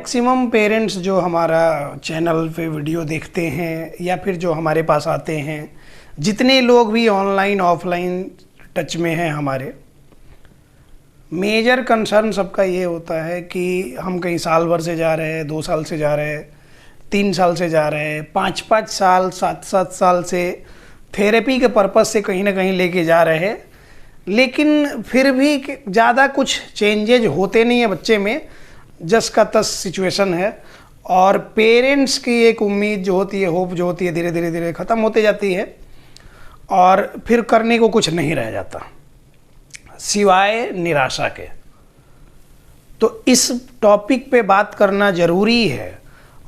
Maximum parents जो हमारा channel पे वीडियो देखते हैं या फिर जो हमारे पास आते हैं, जितने लोग भी ऑनलाइन ऑफलाइन टच में हैं हमारे, मेजर कंसर्न सबका ये होता है कि हम कहीं साल भर से जा रहे हैं, 2 साल से जा रहे हैं, 3 साल से जा रहे हैं, 5-5 साल 7-7 साल से थेरेपी के पर्पज़ से कहीं ना कहीं लेके जा रहे हैं, लेकिन फिर भी ज़्यादा कुछ चेंजेज होते नहीं है बच्चे में, जस का तस सिचुएशन है। और पेरेंट्स की एक उम्मीद जो होती है, होप जो होती है, धीरे धीरे धीरे ख़त्म होते जाती है और फिर करने को कुछ नहीं रह जाता सिवाय निराशा के। तो इस टॉपिक पे बात करना ज़रूरी है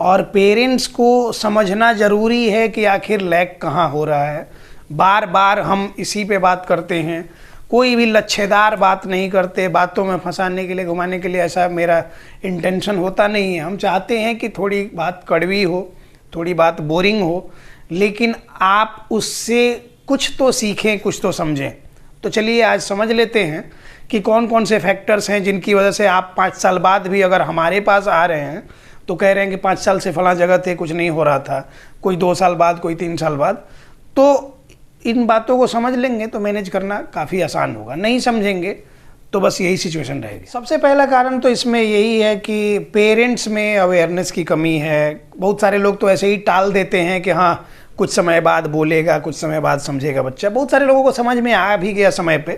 और पेरेंट्स को समझना ज़रूरी है कि आखिर लैग कहाँ हो रहा है। बार बार हम इसी पे बात करते हैं, कोई भी लच्छेदार बात नहीं करते, बातों में फंसाने के लिए, घुमाने के लिए, ऐसा मेरा इंटेंशन होता नहीं है। हम चाहते हैं कि थोड़ी बात कड़वी हो, थोड़ी बात बोरिंग हो, लेकिन आप उससे कुछ तो सीखें, कुछ तो समझें। तो चलिए आज समझ लेते हैं कि कौन कौन से फैक्टर्स हैं जिनकी वजह से आप 5 साल बाद भी अगर हमारे पास आ रहे हैं तो कह रहे हैं कि 5 साल से फलां जगह थे, कुछ नहीं हो रहा था, कोई 2 साल बाद, कोई 3 साल बाद। तो इन बातों को समझ लेंगे तो मैनेज करना काफ़ी आसान होगा, नहीं समझेंगे तो बस यही सिचुएशन रहेगी। सबसे पहला कारण तो इसमें यही है कि पेरेंट्स में अवेयरनेस की कमी है। बहुत सारे लोग तो ऐसे ही टाल देते हैं कि हाँ कुछ समय बाद बोलेगा, कुछ समय बाद समझेगा बच्चा। बहुत सारे लोगों को समझ में आ भी गया समय पे,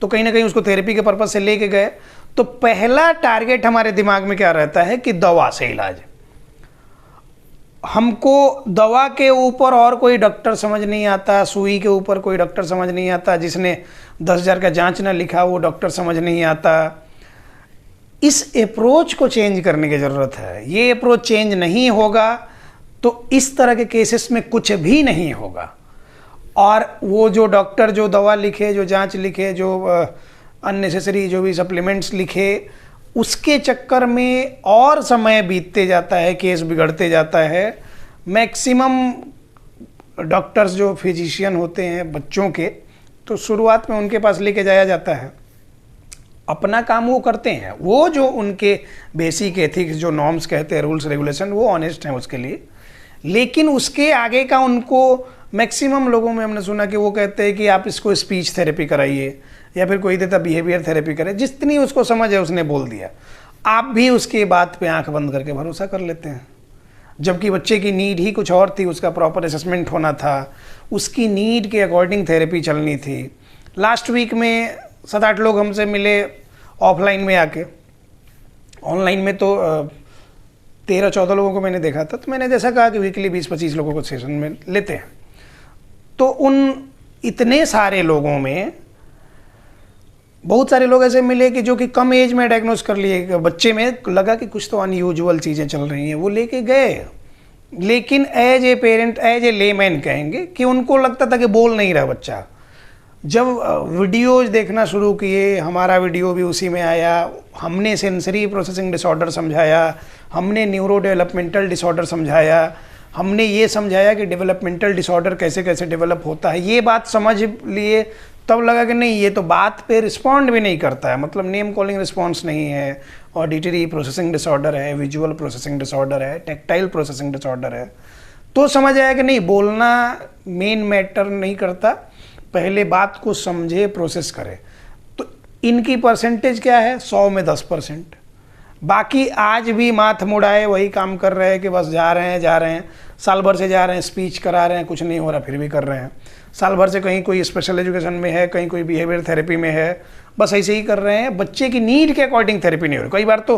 तो कहीं ना कहीं उसको थेरेपी के पर्पज़ से लेके गए। तो पहला टारगेट हमारे दिमाग में क्या रहता है कि दवा से इलाज। हमको दवा के ऊपर और कोई डॉक्टर समझ नहीं आता, सुई के ऊपर कोई डॉक्टर समझ नहीं आता, जिसने 10,000 का जांच ना लिखा वो डॉक्टर समझ नहीं आता। इस अप्रोच को चेंज करने की ज़रूरत है। ये अप्रोच चेंज नहीं होगा तो इस तरह के केसेस में कुछ भी नहीं होगा। और वो जो डॉक्टर जो दवा लिखे, जो जांच लिखे, जो अननेसेसरी जो भी सप्लीमेंट्स लिखे, उसके चक्कर में और समय बीतते जाता है, केस बिगड़ते जाता है। मैक्सिमम डॉक्टर्स जो फिजिशियन होते हैं बच्चों के, तो शुरुआत में उनके पास लेके जाया जाता है, अपना काम वो करते हैं, वो जो उनके बेसिक एथिक्स जो नॉर्म्स कहते हैं, रूल्स रेगुलेशन, वो ऑनेस्ट हैं उसके लिए। लेकिन उसके आगे का उनको मैक्सिमम लोगों में हमने सुना कि वो कहते हैं कि आप इसको स्पीच थेरेपी कराइए या फिर कोई देता बिहेवियर थेरेपी करे। जितनी उसको समझ है उसने बोल दिया, आप भी उसकी बात पे आंख बंद करके भरोसा कर लेते हैं, जबकि बच्चे की नीड ही कुछ और थी। उसका प्रॉपर असेसमेंट होना था, उसकी नीड के अकॉर्डिंग थेरेपी चलनी थी। लास्ट वीक में 7-8 लोग हमसे मिले ऑफलाइन में आके। ऑनलाइन में तो 13-14 लोगों को मैंने देखा था। तो मैंने जैसा कहा कि वीकली 20-25 लोगों को सेशन में लेते हैं। तो उन इतने सारे लोगों में बहुत सारे लोग ऐसे मिले कि जो कि कम एज में डायग्नोस कर लिए, बच्चे में लगा कि कुछ तो अनयूजुअल चीज़ें चल रही हैं, वो लेके गए। लेकिन as a parent, as a layman कहेंगे कि उनको लगता था कि बोल नहीं रहा बच्चा। जब वीडियोज देखना शुरू किए, हमारा वीडियो भी उसी में आया, हमने सेंसरी प्रोसेसिंग डिसऑर्डर समझाया, हमने न्यूरो डेवलपमेंटल डिसऑर्डर समझाया, हमने ये समझाया कि डेवलपमेंटल डिसऑर्डर कैसे कैसे डेवलप होता है। ये बात समझ लिए तब लगा कि नहीं, ये तो बात पे रिस्पॉन्ड भी नहीं करता है, मतलब नेम कॉलिंग रिस्पॉन्स नहीं है, ऑडिटरी प्रोसेसिंग डिसऑर्डर है, विजुअल प्रोसेसिंग डिसऑर्डर है, टेक्टाइल प्रोसेसिंग डिसऑर्डर है। तो समझ आया कि नहीं, बोलना मेन मैटर नहीं करता, पहले बात को समझे, प्रोसेस करे। तो इनकी परसेंटेज क्या है? 100 में 10%। बाकी आज भी माथ मुड़ाए वही काम कर रहे हैं कि बस जा रहे हैं, साल भर से जा रहे हैं, स्पीच करा रहे हैं, कुछ नहीं हो रहा फिर भी कर रहे हैं। साल भर से कहीं कोई स्पेशल एजुकेशन में है, कहीं कोई बिहेवियर थेरेपी में है, बस ऐसे ही कर रहे हैं। बच्चे की नीड के अकॉर्डिंग थेरेपी नहीं हो रही। कई बार तो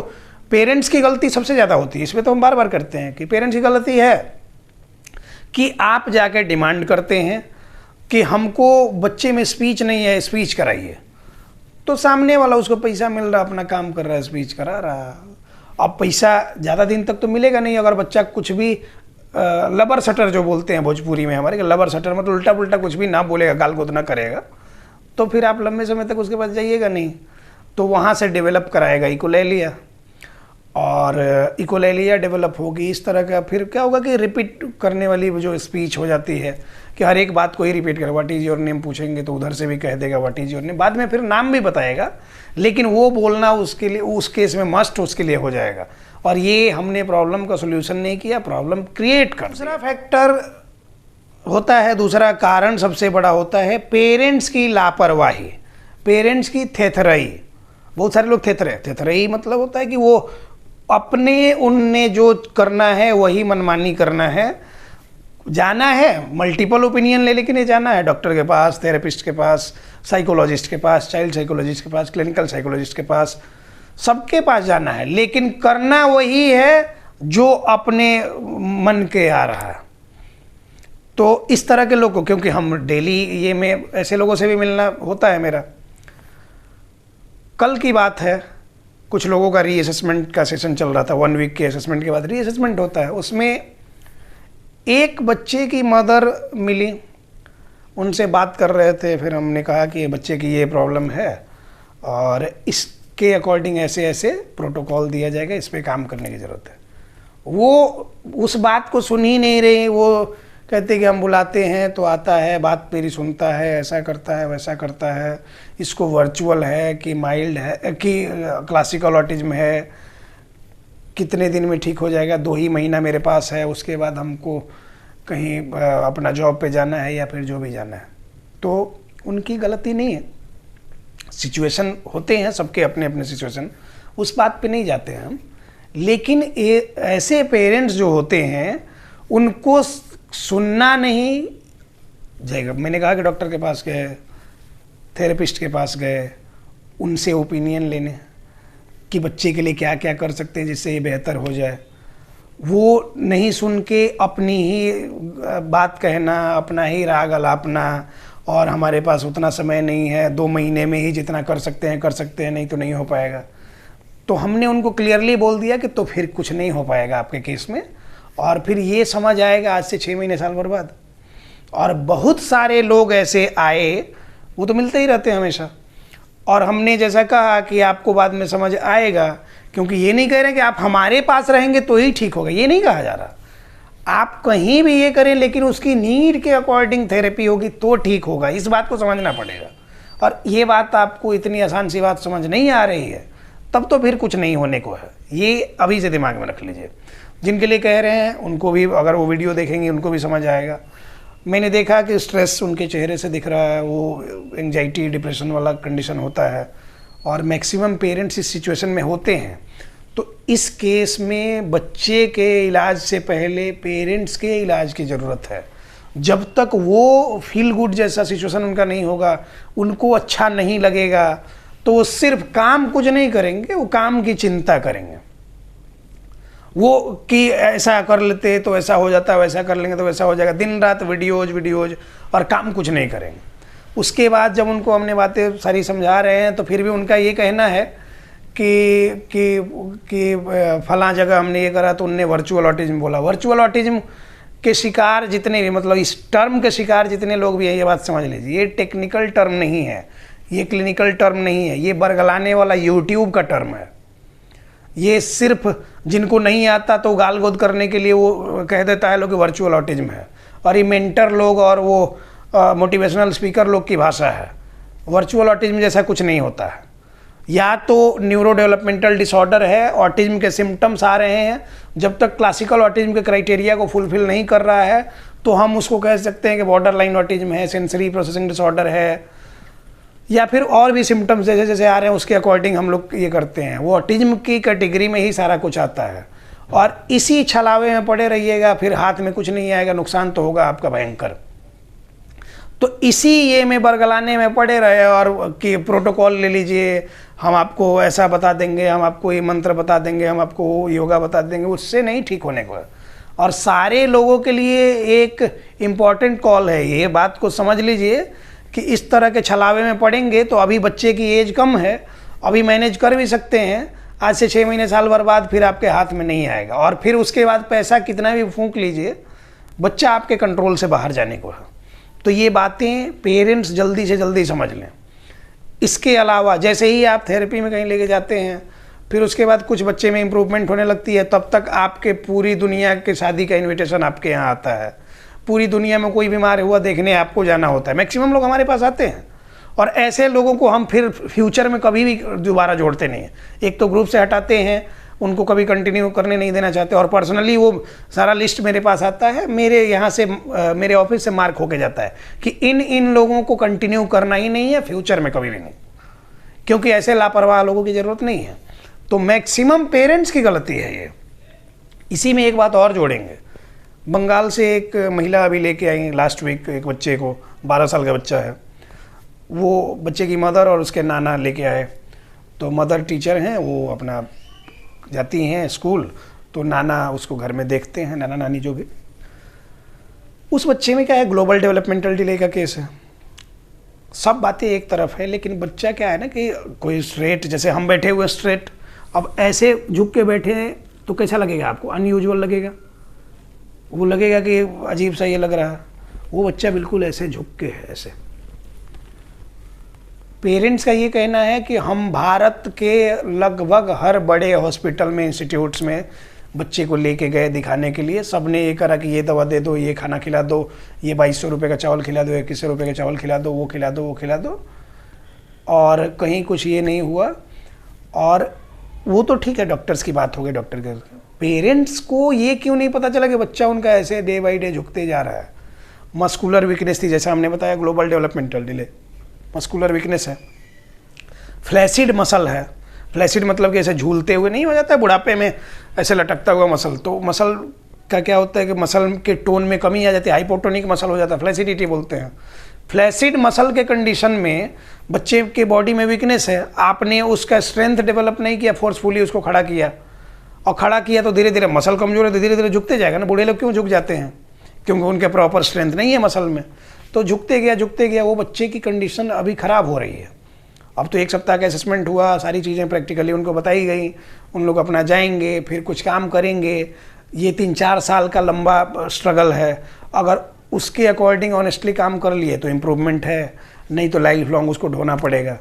पेरेंट्स की गलती सबसे ज़्यादा होती है। इसमें तो हम बार बार करते हैं कि पेरेंट्स की गलती है कि आप जाके डिमांड करते हैं कि हमको बच्चे में स्पीच नहीं है, स्पीच कराइए। तो सामने वाला उसको पैसा मिल रहा, अपना काम कर रहा है, स्पीच करा रहा। अब पैसा ज़्यादा दिन तक तो मिलेगा नहीं। अगर बच्चा कुछ भी लबर सटर जो बोलते हैं भोजपुरी में हमारे, लबर सटर मतलब उल्टा पुल्टा कुछ भी ना बोलेगा, गाल गोद ना करेगा, तो फिर आप लंबे समय तक उसके पास जाइएगा नहीं। तो वहाँ से डेवलप कराएगा इकोलेलिया, और इकोलेलिया डेवलप होगी इस तरह का। फिर क्या होगा कि रिपीट करने वाली जो स्पीच हो जाती है, कि हर एक बात को ही रिपीट करे, व्हाट इज़ योर नेम पूछेंगे तो उधर से भी कह देगा व्हाट इज़ योर नेम, बाद में फिर नाम भी बताएगा, लेकिन वो बोलना उसके लिए उस केस में मस्ट उसके लिए हो जाएगा। और ये हमने प्रॉब्लम का सोल्यूशन नहीं किया, प्रॉब्लम क्रिएट कर। दूसरा फैक्टर होता है, दूसरा कारण सबसे बड़ा होता है पेरेंट्स की लापरवाही, पेरेंट्स की थेथराई। बहुत सारे लोग थेथराई मतलब होता है कि वो अपने उनने जो करना है वही मनमानी करना है, जाना है मल्टीपल ओपिनियन ले लेके नहीं जाना है, डॉक्टर के पास, थेरेपिस्ट के पास, साइकोलॉजिस्ट के पास, चाइल्ड साइकोलॉजिस्ट के पास, क्लिनिकल साइकोलॉजिस्ट के पास, सबके पास जाना है, लेकिन करना वही है जो अपने मन के आ रहा है। तो इस तरह के लोग को, क्योंकि हम डेली ये में ऐसे लोगों से भी मिलना होता है मेरा। कल की बात है, कुछ लोगों का रीअसेसमेंट का सेशन चल रहा था, 1 वीक के असेसमेंट के बाद रीअसेसमेंट होता है। उसमें एक बच्चे की मदर मिली, उनसे बात कर रहे थे, फिर हमने कहा कि बच्चे की ये प्रॉब्लम है और इसके अकॉर्डिंग ऐसे ऐसे प्रोटोकॉल दिया जाएगा, इस पर काम करने की ज़रूरत है। वो उस बात को सुन ही नहीं रहे, वो कहते कि हम बुलाते हैं तो आता है, बात मेरी सुनता है, ऐसा करता है, वैसा करता है, इसको वर्चुअल है कि माइल्ड है कि क्लासिकल ऑटिज्म है, कितने दिन में ठीक हो जाएगा, 2 ही महीना मेरे पास है, उसके बाद हमको कहीं अपना जॉब पे जाना है या फिर जो भी जाना है। तो उनकी गलती नहीं है, सिचुएशन होते हैं सबके अपने अपने सिचुएशन, उस बात पे नहीं जाते हैं हम। लेकिन ऐसे पेरेंट्स जो होते हैं उनको सुनना नहीं जाएगा। मैंने कहा कि डॉक्टर के पास गए, थेरेपिस्ट के पास गए, उनसे ओपिनियन लेने कि बच्चे के लिए क्या क्या कर सकते हैं जिससे ये बेहतर हो जाए, वो नहीं सुन के अपनी ही बात कहना, अपना ही राग अलापना, और हमारे पास उतना समय नहीं है, 2 महीने में ही जितना कर सकते हैं, नहीं तो नहीं हो पाएगा। तो हमने उनको क्लियरली बोल दिया कि तो फिर कुछ नहीं हो पाएगा आपके केस में, और फिर ये समझ आएगा आज से 6 महीने साल भर बाद। और बहुत सारे लोग ऐसे आए, वो तो मिलते ही रहते हैं हमेशा, और हमने जैसा कहा कि आपको बाद में समझ आएगा, क्योंकि ये नहीं कह रहे कि आप हमारे पास रहेंगे तो ही ठीक होगा, ये नहीं कहा जा रहा। आप कहीं भी ये करें लेकिन उसकी नीड के अकॉर्डिंग थेरेपी होगी तो ठीक होगा, इस बात को समझना पड़ेगा। और ये बात आपको इतनी आसान सी बात समझ नहीं आ रही है, तब तो फिर कुछ नहीं होने को है, ये अभी से दिमाग में रख लीजिए। जिनके लिए कह रहे हैं उनको भी, अगर वो वीडियो देखेंगे उनको भी समझ आएगा। मैंने देखा कि स्ट्रेस उनके चेहरे से दिख रहा है, वो एंजाइटी डिप्रेशन वाला कंडीशन होता है, और मैक्सिमम पेरेंट्स इस सिचुएशन में होते हैं। तो इस केस में बच्चे के इलाज से पहले पेरेंट्स के इलाज की ज़रूरत है। जब तक वो फील गुड जैसा सिचुएशन उनका नहीं होगा, उनको अच्छा नहीं लगेगा, तो वो सिर्फ काम कुछ नहीं करेंगे, वो काम की चिंता करेंगे। वो कि ऐसा कर लेते तो ऐसा हो जाता, वैसा कर लेंगे तो वैसा हो जाएगा, दिन रात वीडियोज और काम कुछ नहीं करेंगे। उसके बाद जब उनको हमने बातें सारी समझा रहे हैं तो फिर भी उनका ये कहना है कि फलां जगह हमने ये करा तो उनने वर्चुअल ऑटिज्म बोला। वर्चुअल ऑटिज्म के शिकार जितने भी, मतलब इस टर्म के शिकार जितने लोग भी हैं, ये बात समझ लीजिए, ये टेक्निकल टर्म नहीं है, ये क्लिनिकल टर्म नहीं है, ये बरगलाने वाला यूट्यूब का टर्म है। ये सिर्फ जिनको नहीं आता तो गाल गोद करने के लिए वो कह देता है लोग कि वर्चुअल ऑटिज्म है, और ये मेंटर लोग और वो मोटिवेशनल स्पीकर लोग की भाषा है। वर्चुअल ऑटिज्म जैसा कुछ नहीं होता है, या तो न्यूरो डेवलपमेंटल डिसऑर्डर है, ऑटिज्म के सिम्टम्स आ रहे हैं, जब तक क्लासिकल ऑटिज्म के क्राइटेरिया को फुलफिल नहीं कर रहा है तो हम उसको कह सकते हैं कि बॉर्डर लाइन ऑटिज्म है, सेंसरी प्रोसेसिंग डिसऑर्डर है, या फिर और भी सिम्टम्स जैसे जैसे आ रहे हैं उसके अकॉर्डिंग हम लोग ये करते हैं। वो ऑटिज्म की कैटेगरी में ही सारा कुछ आता है, और इसी छलावे में पड़े रहिएगा, फिर हाथ में कुछ नहीं आएगा, नुकसान तो होगा आपका भयंकर। तो इसी ये में बरगलाने में पड़े रहे, और कि प्रोटोकॉल ले लीजिए, हम आपको ऐसा बता देंगे, हम आपको ये मंत्र बता देंगे, हम आपको योगा बता देंगे, उससे नहीं ठीक होने को है। और सारे लोगों के लिए एक इम्पॉर्टेंट कॉल है, ये बात को समझ लीजिए कि इस तरह के छलावे में पड़ेंगे तो अभी बच्चे की एज कम है, अभी मैनेज कर भी सकते हैं, आज से 6 महीने साल भर बाद फिर आपके हाथ में नहीं आएगा, और फिर उसके बाद पैसा कितना भी फूंक लीजिए, बच्चा आपके कंट्रोल से बाहर जाने को है। तो ये बातें पेरेंट्स जल्दी से जल्दी समझ लें। इसके अलावा जैसे ही आप थेरेपी में कहीं लेके जाते हैं, फिर उसके बाद कुछ बच्चे में इम्प्रूवमेंट होने लगती है, तब तक आपके पूरी दुनिया के शादी का इन्विटेशन आपके यहाँ आता है। पूरी दुनिया में कोई बीमार हुआ देखने आपको जाना होता है। मैक्सिमम लोग हमारे पास आते हैं और ऐसे लोगों को हम फिर फ्यूचर में कभी भी दोबारा जोड़ते नहीं हैं। एक तो ग्रुप से हटाते हैं, उनको कभी कंटिन्यू करने नहीं देना चाहते, और पर्सनली वो सारा लिस्ट मेरे पास आता है, मेरे यहाँ से मेरे ऑफिस से मार्क होके जाता है कि इन लोगों को कंटिन्यू करना ही नहीं है फ्यूचर में कभी भी नहीं, क्योंकि ऐसे लापरवाह लोगों की ज़रूरत नहीं है। तो मैक्सिमम पेरेंट्स की गलती है ये। इसी में एक बात और जोड़ेंगे, बंगाल से एक महिला अभी लेके आई लास्ट वीक एक बच्चे को, 12 साल का बच्चा है, वो बच्चे की मदर और उसके नाना लेके आए। तो मदर टीचर हैं, वो अपना जाती हैं स्कूल, तो नाना उसको घर में देखते हैं, नाना नानी जो भी। उस बच्चे में क्या है, ग्लोबल डेवलपमेंटल डिले का केस है। सब बातें एक तरफ है, लेकिन बच्चा क्या है ना कि कोई स्ट्रेट, जैसे हम बैठे हुए स्ट्रेट, अब ऐसे झुक के बैठे हैं तो कैसा लगेगा आपको? अनयूजुअल लगेगा, वो लगेगा कि अजीब सा ये लग रहा है। वो बच्चा बिल्कुल ऐसे झुक के है ऐसे। पेरेंट्स का ये कहना है कि हम भारत के लगभग हर बड़े हॉस्पिटल में, इंस्टीट्यूट्स में बच्चे को लेके गए दिखाने के लिए। सब ने ये करा कि ये दवा दे दो, ये खाना खिला दो, ये 2200 रुपये का चावल खिला दो, 2100 रुपये का चावल खिला दो, वो खिला दो, वो खिला दो, और कहीं कुछ ये नहीं हुआ। और वो तो ठीक है, डॉक्टर्स की बात हो गई, डॉक्टर के। पेरेंट्स को ये क्यों नहीं पता चला कि बच्चा उनका ऐसे डे बाई डे झुकते जा रहा है? मस्कुलर वीकनेस थी, जैसा हमने बताया, global developmental delay, muscular weakness है। फ्लैसिड मसल है। फ्लैसिड मतलब कि ऐसे झूलते हुए नहीं हो जाता है बुढ़ापे में, ऐसे लटकता हुआ मसल। तो मसल का क्या होता है कि मसल के टोन में कमी आ जाती है, हाइपोटोनिक मसल हो जाता है, फ्लैसिडिटी बोलते हैं। फ्लैसिड मसल के कंडीशन में बच्चे के बॉडी में वीकनेस है, आपने उसका स्ट्रेंथ डेवलप नहीं किया, फोर्सफुली उसको खड़ा किया, और खड़ा किया तो धीरे धीरे मसल कमजोर है, तो धीरे धीरे झुकते जाएगा ना। बूढ़े लोग क्यों झुक जाते हैं? क्योंकि उनके प्रॉपर स्ट्रेंथ नहीं है मसल में। तो झुकते गया, वो बच्चे की कंडीशन अभी ख़राब हो रही है। अब तो 1 सप्ताह का असेसमेंट हुआ, सारी चीज़ें प्रैक्टिकली उनको बताई गई, उन लोग अपना जाएंगे, फिर कुछ काम करेंगे। ये 3-4 साल का लंबा स्ट्रगल है। अगर उसके अकॉर्डिंग ऑनेस्टली काम कर लिए तो इम्प्रूवमेंट है, नहीं तो लाइफ लॉन्ग उसको ढोना पड़ेगा।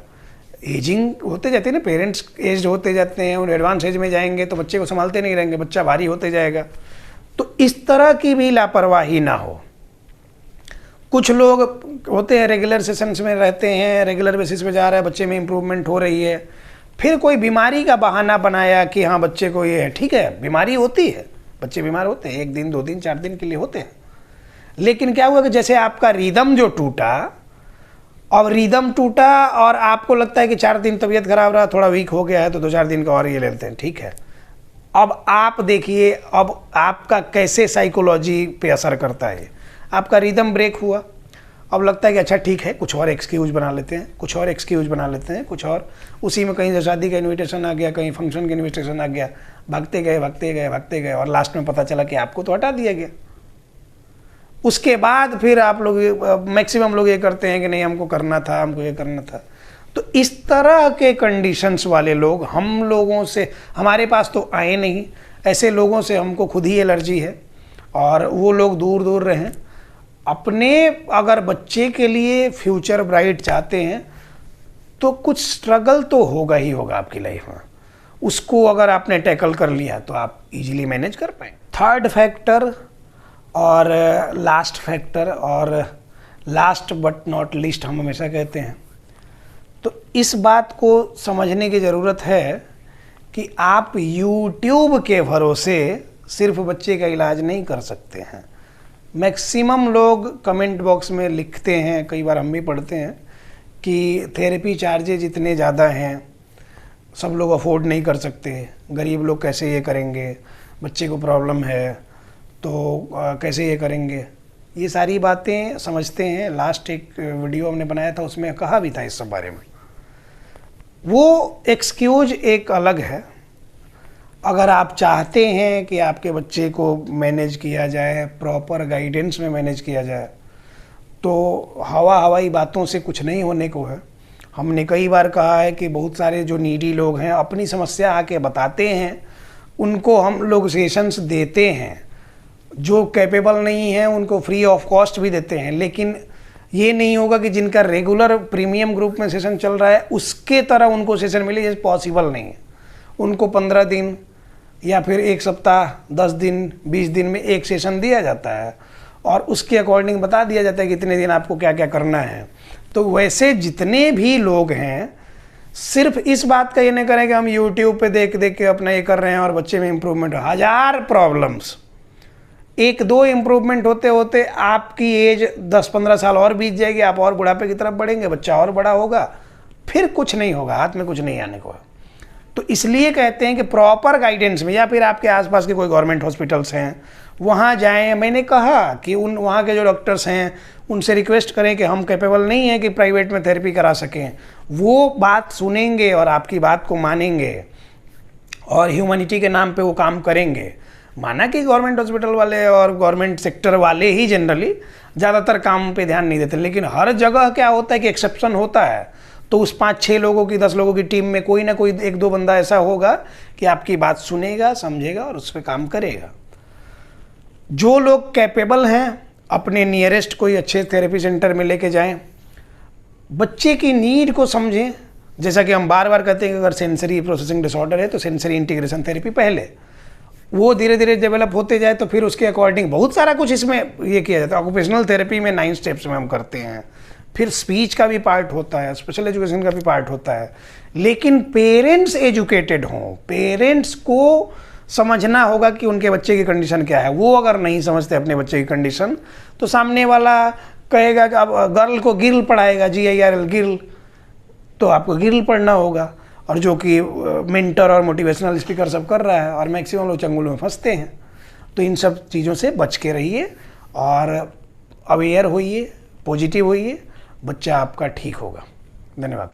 एजिंग होते जाते हैं ना, पेरेंट्स एज होते जाते हैं, उन एडवांस एज में जाएंगे तो बच्चे को संभालते नहीं रहेंगे, बच्चा भारी होते जाएगा। तो इस तरह की भी लापरवाही ना हो। कुछ लोग होते हैं रेगुलर सेशंस में रहते हैं, रेगुलर बेसिस पे जा रहा है, बच्चे में इम्प्रूवमेंट हो रही है, फिर कोई बीमारी का बहाना बनाया कि हाँ बच्चे को ये है। ठीक है, बीमारी होती है, बच्चे बीमार होते हैं, 1 दिन 2 दिन 4 दिन के लिए होते हैं। लेकिन क्या हुआ कि जैसे आपका रिदम जो टूटा, अब रिदम टूटा और आपको लगता है कि 4 दिन तबीयत खराब रहा, थोड़ा वीक हो गया है, तो 2-4 दिन का और ये लेते हैं, ठीक है। अब आप देखिए, अब आपका कैसे साइकोलॉजी पे असर करता है। आपका रिदम ब्रेक हुआ, अब लगता है कि अच्छा ठीक है, कुछ और एक्सक्यूज बना लेते हैं, कुछ और एक्सक्यूज बना लेते हैं, कुछ और। उसी में कहीं शादी का इन्विटेशन आ गया, कहीं फंक्शन का इन्विटेशन आ गया, भागते गए, और लास्ट में पता चला कि आपको तो हटा दिया गया। उसके बाद फिर आप लोग, मैक्सिमम लोग ये करते हैं कि नहीं हमको करना था, हमको ये करना था। तो इस तरह के कंडीशंस वाले लोग हम लोगों से, हमारे पास तो आए नहीं, ऐसे लोगों से हमको खुद ही एलर्जी है, और वो लोग दूर दूर रहें। अपने अगर बच्चे के लिए फ्यूचर ब्राइट चाहते हैं तो कुछ स्ट्रगल तो होगा ही होगा आपकी लाइफ में। उसको अगर आपने टैकल कर लिया तो आप इजीली मैनेज कर पाएंगे। थर्ड फैक्टर और लास्ट फैक्टर, और लास्ट बट नॉट लीस्ट हम हमेशा कहते हैं, तो इस बात को समझने की ज़रूरत है कि आप YouTube के भरोसे सिर्फ बच्चे का इलाज नहीं कर सकते हैं। मैक्सिमम लोग कमेंट बॉक्स में लिखते हैं, कई बार हम भी पढ़ते हैं, कि थेरेपी चार्जेज इतने ज़्यादा हैं, सब लोग अफोर्ड नहीं कर सकते, गरीब लोग कैसे ये करेंगे, बच्चे को प्रॉब्लम है तो कैसे ये करेंगे। ये सारी बातें समझते हैं। लास्ट एक वीडियो हमने बनाया था, उसमें कहा भी था इस सब बारे में। वो एक्सक्यूज एक अलग है। अगर आप चाहते हैं कि आपके बच्चे को मैनेज किया जाए, प्रॉपर गाइडेंस में मैनेज किया जाए, तो हवाई बातों से कुछ नहीं होने को है। हमने कई बार कहा है कि बहुत सारे जो नीडी लोग हैं अपनी समस्या आके बताते हैं, उनको हम लोग सेशंस देते हैं। जो कैपेबल नहीं है उनको फ्री ऑफ कॉस्ट भी देते हैं। लेकिन ये नहीं होगा कि जिनका रेगुलर प्रीमियम ग्रुप में सेशन चल रहा है उसके तरह उनको सेशन मिले, ये पॉसिबल नहीं है। उनको 15 दिन या फिर 1 सप्ताह, 10 दिन, 20 दिन में एक सेशन दिया जाता है, और उसके अकॉर्डिंग बता दिया जाता है कि इतने दिन आपको क्या क्या करना है। तो वैसे जितने भी लोग हैं, सिर्फ इस बात का ये नहीं करें कि हम YouTube पे देख देख के अपना ये कर रहे हैं और बच्चे में इम्प्रूवमेंट, हजार प्रॉब्लम्स, एक दो इम्प्रूवमेंट होते होते आपकी एज 10-15 साल और बीत जाएगी, आप और बुढ़ापे की तरफ बढ़ेंगे, बच्चा और बड़ा होगा, फिर कुछ नहीं होगा, हाथ में कुछ नहीं आने को। तो इसलिए कहते हैं कि प्रॉपर गाइडेंस में, या फिर आपके आसपास के कोई गवर्नमेंट हॉस्पिटल्स हैं वहाँ जाएं। मैंने कहा कि उन वहाँ के जो डॉक्टर्स हैं उनसे रिक्वेस्ट करें कि हम कैपेबल नहीं हैं कि प्राइवेट में थेरेपी करा सकें, वो बात सुनेंगे और आपकी बात को मानेंगे और ह्यूमैनिटी के नाम पे वो काम करेंगे। माना कि गवर्नमेंट हॉस्पिटल वाले और गवर्नमेंट सेक्टर वाले ही जनरली ज़्यादातर काम पे ध्यान नहीं देते, लेकिन हर जगह क्या होता है कि एक्सेप्शन होता है। तो उस 5-6 लोगों की 10 लोगों की टीम में कोई ना कोई 1-2 बंदा ऐसा होगा कि आपकी बात सुनेगा, समझेगा और उस पर काम करेगा। जो लोग कैपेबल हैं अपने नियरेस्ट कोई अच्छे थेरेपी सेंटर में लेके जाएं, बच्चे की नीड को समझें। जैसा कि हम बार बार कहते हैं कि अगर सेंसरी प्रोसेसिंग डिसऑर्डर है तो सेंसरी इंटीग्रेशन थेरेपी पहले, वो धीरे धीरे डेवलप होते जाए तो फिर उसके अकॉर्डिंग बहुत सारा कुछ इसमें ये किया जाता है। ऑक्यूपेशनल थेरेपी में 9 स्टेप्स में हम करते हैं, फिर स्पीच का भी पार्ट होता है, स्पेशल एजुकेशन का भी पार्ट होता है। लेकिन पेरेंट्स एजुकेटेड हों, पेरेंट्स को समझना होगा कि उनके बच्चे की कंडीशन क्या है। वो अगर नहीं समझते अपने बच्चे की कंडीशन तो सामने वाला कहेगा कि अब गर्ल को गिर्ल पढ़ाएगा, GIRL गिर्ल, तो आपको गिर्ल पढ़ना होगा, और जो कि मेंटर और मोटिवेशनल स्पीकर सब कर रहा है और मैक्सिमम लोग चंगुल में फंसते हैं। तो इन सब चीज़ों से बच के रहिए और अवेयर होइए, पॉजिटिव होइए, बच्चा आपका ठीक होगा। धन्यवाद।